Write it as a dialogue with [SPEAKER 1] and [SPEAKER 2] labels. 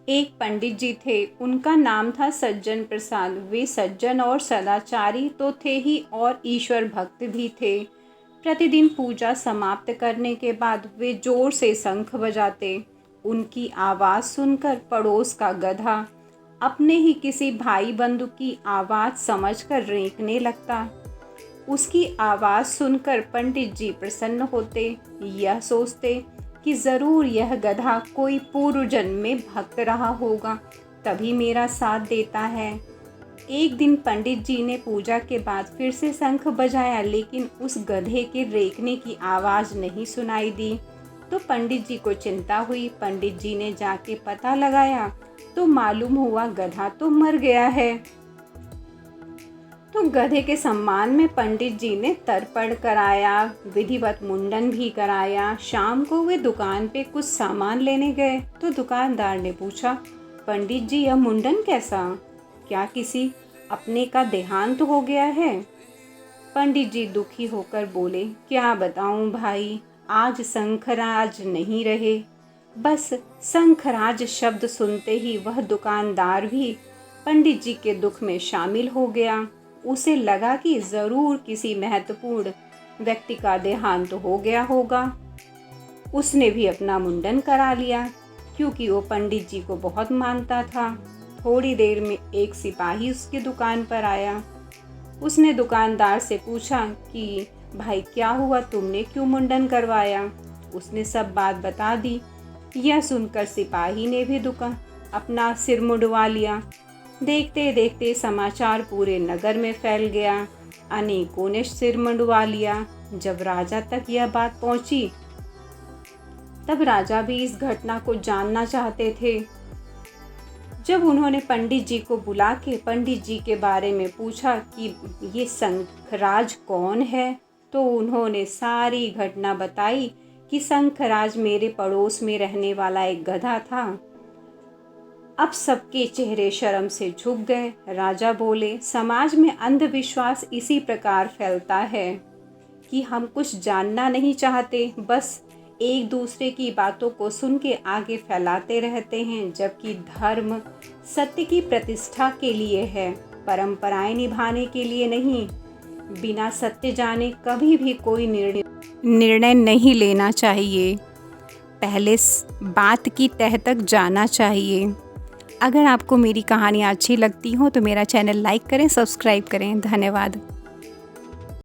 [SPEAKER 1] एक पंडित जी थे, उनका नाम था सज्जन प्रसाद। वे सज्जन और सदाचारी तो थे ही और ईश्वर भक्त भी थे। प्रतिदिन पूजा समाप्त करने के बाद वे जोर से शंख बजाते। उनकी आवाज़ सुनकर पड़ोस का गधा अपने ही किसी भाई बंधु की आवाज़ समझकर रेंकने लगता। उसकी आवाज़ सुनकर पंडित जी प्रसन्न होते, यह सोचते कि ज़रूर यह गधा कोई पूर्व जन्म में भक्त रहा होगा, तभी मेरा साथ देता है। एक दिन पंडित जी ने पूजा के बाद फिर से शंख बजाया, लेकिन उस गधे के रेंकने की आवाज़ नहीं सुनाई दी। तो पंडित जी को चिंता हुई। पंडित जी ने जाके पता लगाया तो मालूम हुआ गधा तो मर गया है। तो गधे के सम्मान में पंडित जी ने तर्पण कराया, विधिवत मुंडन भी कराया। शाम को वे दुकान पे कुछ सामान लेने गए तो दुकानदार ने पूछा, पंडित जी यह मुंडन कैसा? क्या किसी अपने का देहांत हो गया है? पंडित जी दुखी होकर बोले, क्या बताऊं भाई, आज शंखराज नहीं रहे। बस शंखराज शब्द सुनते ही वह दुकानदार भी पंडित जी के दुख में शामिल हो गया। उसे लगा कि ज़रूर किसी महत्वपूर्ण व्यक्ति का देहांत हो गया होगा। उसने भी अपना मुंडन करा लिया, क्योंकि वो पंडित जी को बहुत मानता था। थोड़ी देर में एक सिपाही उसकी दुकान पर आया। उसने दुकानदार से पूछा कि भाई क्या हुआ, तुमने क्यों मुंडन करवाया? उसने सब बात बता दी। यह सुनकर सिपाही ने भी अपना सिर मुंडवा लिया। देखते देखते समाचार पूरे नगर में फैल गया। अनेकों ने सिर मुंडवा लिया। जब राजा तक यह बात पहुंची, तब राजा भी इस घटना को जानना चाहते थे। जब उन्होंने पंडित जी को बुला के पंडित जी के बारे में पूछा कि ये शंखराज कौन है, तो उन्होंने सारी घटना बताई कि शंखराज मेरे पड़ोस में रहने वाला एक गधा था। अब सबके चेहरे शर्म से झुक गए। राजा बोले, समाज में अंधविश्वास इसी प्रकार फैलता है कि हम कुछ जानना नहीं चाहते, बस एक दूसरे की बातों को सुन के आगे फैलाते रहते हैं, जबकि धर्म सत्य की प्रतिष्ठा के लिए है, परंपराएं निभाने के लिए नहीं। बिना सत्य जाने कभी भी कोई निर्णय नहीं लेना चाहिए। पहले बात की तह तक जाना चाहिए। अगर आपको मेरी कहानियाँ अच्छी लगती हो तो मेरा चैनल लाइक करें, सब्सक्राइब करें। धन्यवाद।